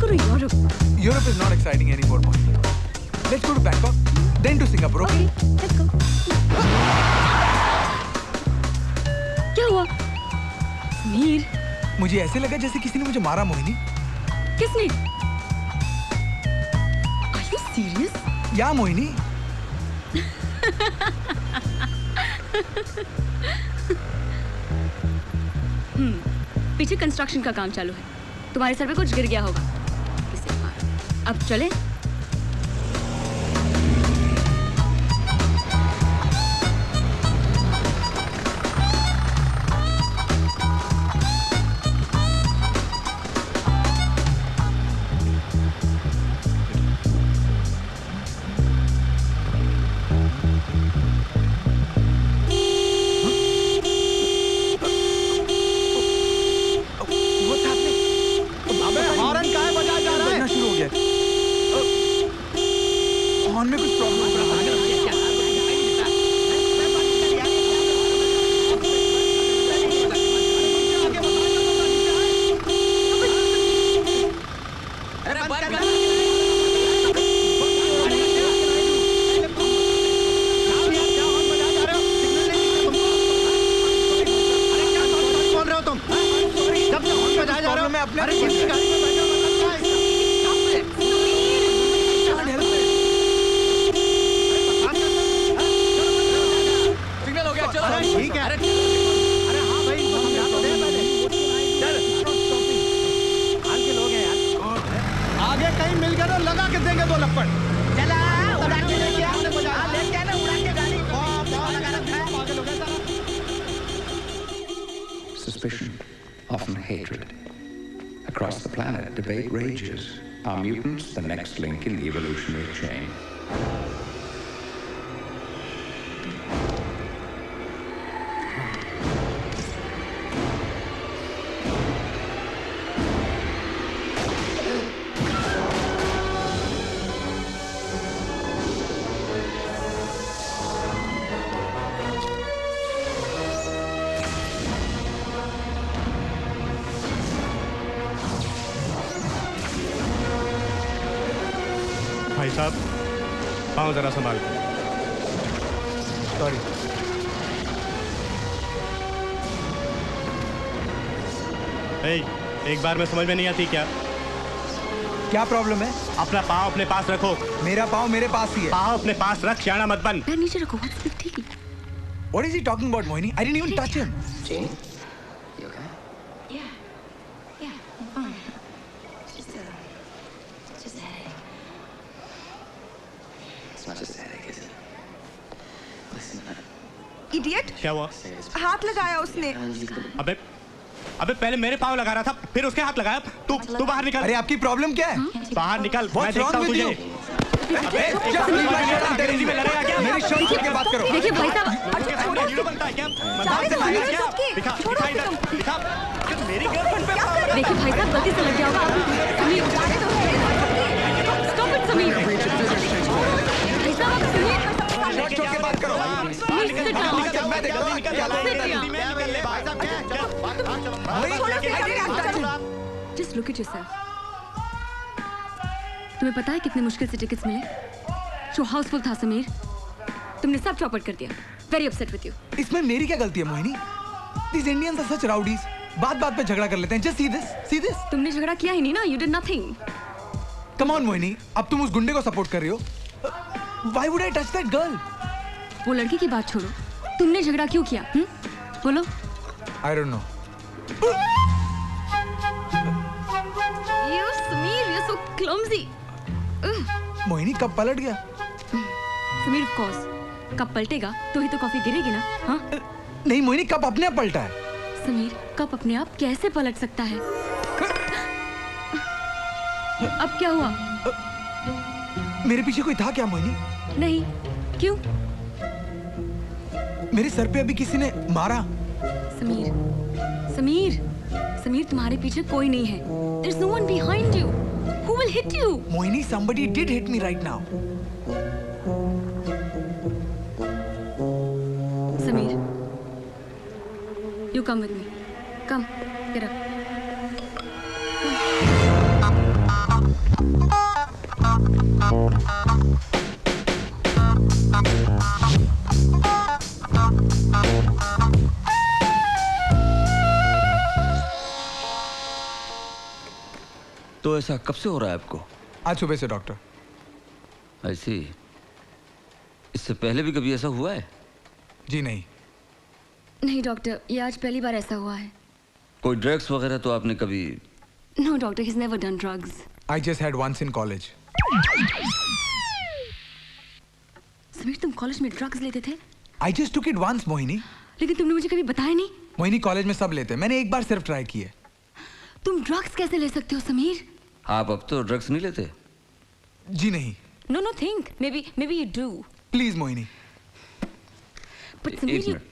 go to Europe. Europe is not exciting anymore, Moini. Let's go to Bangkok, then to Singapore, okay? Okay, let's go. क्या हुआ? समीर, मुझे ऐसे लगा जैसे किसी ने मुझे मारा, मोहिनी। किसने? Are you serious? या मोहिनी? पीछे कंस्ट्रक्शन का काम चालू है। तुम्हारे सर पे कुछ गिर गया होगा। किसे मारा? अब चले? Suspicion, often hatred. Across the planet, debate rages. Are mutants the next link in the evolutionary chain? भाई साहब, पाँव जरा संभाल कर। सॉरी। एक बार में समझ में नहीं आती क्या? क्या प्रॉब्लम है? अपना पाँव अपने पास रखो। मेरा पाँव मेरे पास ही है। पाँव अपने पास रख, शाना मत बन। नीचे रखो। ठीक है। What is he talking about, Moini? I didn't even touch him. Jane, you okay? Yeah, I'm fine. Just a headache. It's not just a headache, is it? Listen, Idiot! क्या हुआ? हाथ लगाया उसने। अबे पहले मेरे पाँव लगा रहा था, फिर उसके हाथ लगाया। तू बाहर निकल। अरे आपकी प्रॉब्लम क्या है? बाहर निकल। मैं देखता हूँ तुझे। मेरी शर्ट छोड़ के बात करो। देखिए भाई साहब, हीरो बनता है क्या? मजाक से लाया क्या? दिखा इधर, दिखा। मेरी गर्लफ्रेंड पे पाँव लगा। देखिए भाई साहब, गलती से लग गया होगा। Sameer, stop it Sameer. भाई साहब, आप सुनिए। शर्ट छोड़ के बात करो। Just look at yourself. तुम्हें पता है कितने मुश्किल से टिकट्स मिले? शो हाउसफुल था समीर। तुमने सब चौपट कर दिया। Very upset with you. इसमें मेरी क्या गलती है Mohini? These Indians are such rowdies. बात पे झगड़ा कर लेते हैं। Just see this, see this. तुमने झगड़ा किया ही नहीं ना? You did nothing. Come on Mohini, अब तुम उस गुंडे को सपोर्ट कर रही हो। Why would I touch that girl? वो लड़की की बात छोड़ो। तुमने झगड़ा क्यों किया? बोलो। I don't know. You Sameer, you're so clumsy. Mohini कब पलट गया? Sameer, of course. कप पलटेगा तो ही तो कॉफी गिरेगी ना? हाँ? नहीं मोहिनी, कप अपने आप पलटा है। समीर, कप अपने आप कैसे पलट सकता है? अब क्या हुआ? मेरे पीछे कोई था क्या मोहिनी? नहीं, क्यों? मेरे सर पे अभी किसी ने मारा। समीर, समीर, समीर, तुम्हारे पीछे कोई नहीं है। There's no one behind you. Who will hit you? Mohini, somebody did hit me right now. Sameer, you come with me. Come, get up. तो ऐसा कब से हो रहा है आपको? आज सुबह से डॉक्टर। ऐसी, इससे पहले भी कभी ऐसा हुआ है? जी नहीं। नहीं डॉक्टर, ये आज पहली बार ऐसा हुआ है। कोई ड्रग्स वगैरह तो आपने कभी? No doctor, he has never done drugs. I just had once in college. Sameer, तुम कॉलेज में ड्रग्स लेते थे? I just took it once, Mohini. लेकिन तुमने मुझे कभी बताया नहीं। मोहिनी, कॉलेज में सब लेते हैं, मैंने एक बार सिर्फ ट्राई की है। तुम ड्रग्स कैसे ले सकते हो समीर? आप अब तो ड्रग्स नहीं लेते? जी नहीं। No think, maybe you do. Please Mohini. But Sameer, एक मिनट।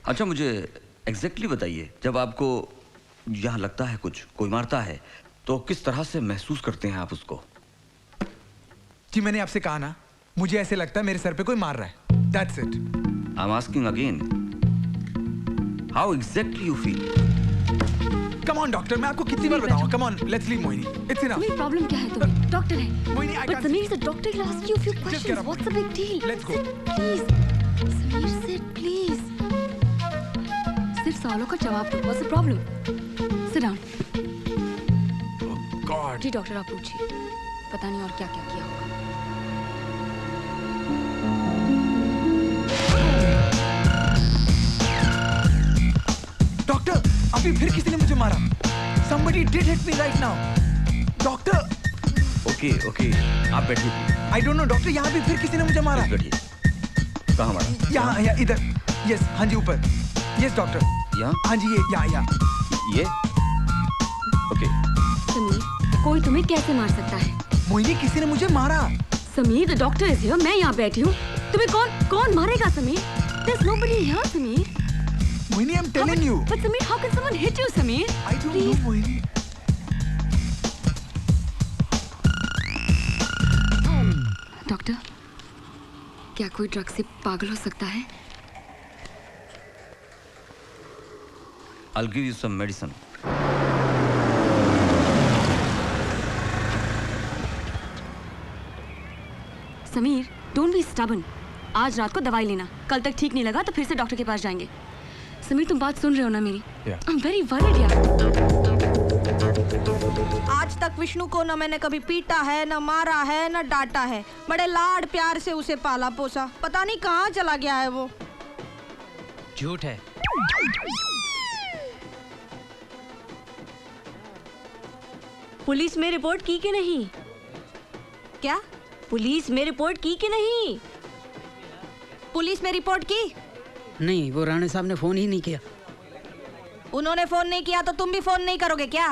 अच्छा, मुझे एग्जैक्टली बताइए, जब आपको यहाँ लगता है कुछ, कोई मारता है, तो किस तरह से महसूस करते हैं आप उसको? जी मैंने आपसे कहा ना, मुझे ऐसे लगता है मेरे सर पे कोई मार रहा है। That's it. I'm asking again. How exactly you feel? Come on doctor, मैं आपको कितनी बार बताऊं? Come on, let's leave Mohini. It's enough. Sameer, problem क्या है तुम्हें? डॉक्टर है। Mohini, I But can't. Sameer, the doctor will ask you a few Just get questions. up, What's the big deal? Let's go. Please, Sameer, sit, please. सिर्फ सवालों का जवाब दो। What's the problem? Sit down. Oh God. Ji doctor, आप पूछिए। पता नहीं और क्या क्या किया होगा। डॉक्टर, अभी फिर किसी ने मुझे मारा। Somebody did hit me right now. Doctor. Okay, आप बैठिए। I don't know डॉक्टर, यहाँ भी फिर किसी ने मुझे मारा। बैठिए। कहाँ मारा? यहाँ, इधर। Yes, हाँ जी, ऊपर। Yes doctor. यहाँ? हाँ जी, ये यहाँ। ये? ओके। समीर, कोई तुम्हें कैसे मार सकता है? मोहिनी, किसी ने मुझे मारा। Sameer, the doctor is here. मैं यहाँ बैठी हूँ। तुम्हें कौन मारेगा Sameer? There's nobody here, Sameer. Mohini, I'm telling you. But Sameer, how can someone hit you, Sameer? I don't know, Mohini. Doctor, क्या कोई ड्रग से पागल हो सकता है? I'll give you some medicine. Sameer, don't be stubborn. आज रात को दवाई लेना, कल तक ठीक नहीं लगा तो फिर से डॉक्टर के पास जाएंगे। समीर, तुम बात सुन रहे हो ना मेरी? Yeah. I'm very worried यार। आज तक विष्णु को न मैंने कभी पीटा है, न मारा है, न डांटा है। बड़े लाड प्यार से उसे पाला पोसा। पता नहीं कहाँ चला गया है वो। झूठ है। पुलिस में रिपोर्ट की कि नहीं? क्या? पुलिस में रिपोर्ट की कि नहीं? पुलिस में रिपोर्ट की? नहीं, वो राणे साहब ने फोन ही नहीं किया। उन्होंने फोन नहीं किया तो तुम भी फोन नहीं करोगे क्या?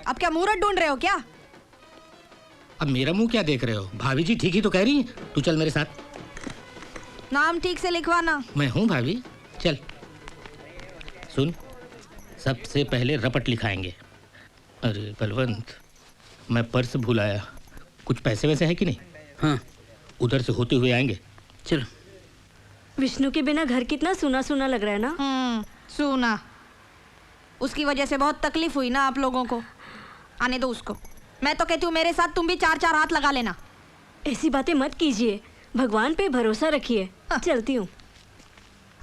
अब क्या मुहूर्त ढूंढ रहे हो क्या? अब मेरा मुंह क्या देख रहे हो? भाभी जी ठीक ही तो कह रही हैं। तू चल मेरे साथ। नाम ठीक से लिखवाना। मैं हूँ भाभी, चल। सुन, सबसे पहले रपट लिखाएंगे। अरे बलवंत, मैं पर्स भूल आया। कुछ पैसे वैसे है कि नहीं? हाँ, उधर से होते हुए आएंगे। चलो। विष्णु के बिना घर कितना सूना सूना लग रहा है ना? सुना। उसकी वजह से बहुत तकलीफ हुई ना आप लोगों को। आने दो उसको। मैं तो कहती हूँ मेरे साथ तुम भी 4-4 हाथ लगा लेना। ऐसी बातें मत कीजिए, भगवान पे भरोसा रखिए। चलती हूँ।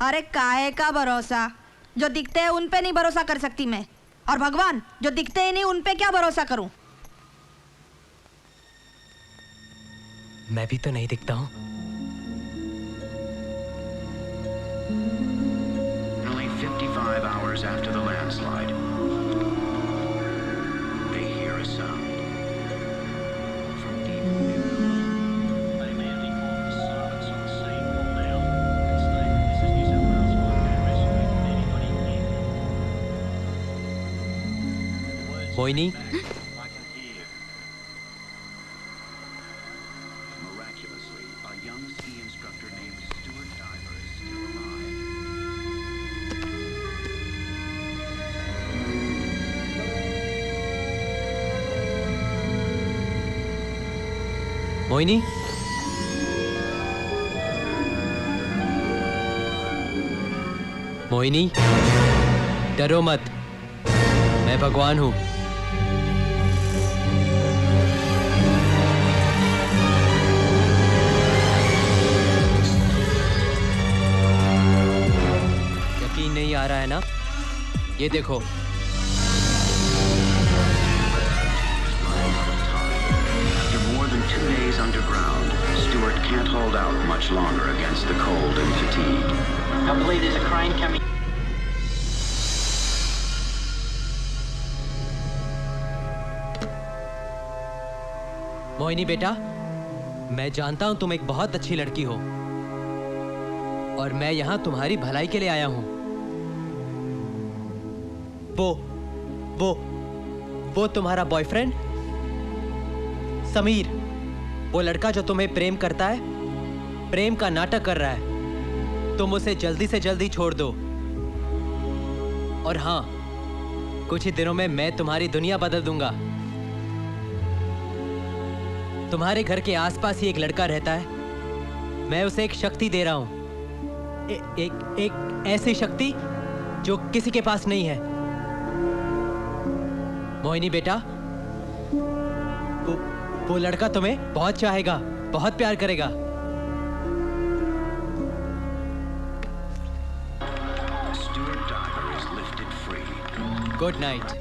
अरे काहे का भरोसा? जो दिखते हैं उन पे नहीं भरोसा कर सकती मैं, और भगवान जो दिखते ही नहीं उन पे क्या भरोसा करूं? मैं भी तो नहीं दिखता हूँ। Only 55 hours after the landslide, they hear a sound from deep within. They immediately called the servants on the scene, pulled out, and stated, "This is New South Wales Fire Rescue. Anybody here?" Mohini, I can hear. Miraculously, a young ski instructor named Stuart Diver is still alive. Mohini, Mohini, डरो मत, मैं भगवान हूँ। नहीं आ रहा है ना? ये देखो। After more than 2 days underground, Stewart can't hold out much longer against the cold and fatigue. I believe there's a crane coming. Mohini बेटा, मैं जानता हूं तुम एक बहुत अच्छी लड़की हो और मैं यहां तुम्हारी भलाई के लिए आया हूं। वो तुम्हारा बॉयफ्रेंड समीर, वो लड़का जो तुम्हें प्रेम करता है, प्रेम का नाटक कर रहा है, तुम उसे जल्दी से जल्दी छोड़ दो। और हाँ, कुछ ही दिनों में मैं तुम्हारी दुनिया बदल दूंगा। तुम्हारे घर के आसपास ही एक लड़का रहता है, मैं उसे एक शक्ति दे रहा हूं, एक ऐसी शक्ति जो किसी के पास नहीं है। मोहिनी बेटा, वो लड़का तुम्हें बहुत चाहेगा, बहुत प्यार करेगा। Good night.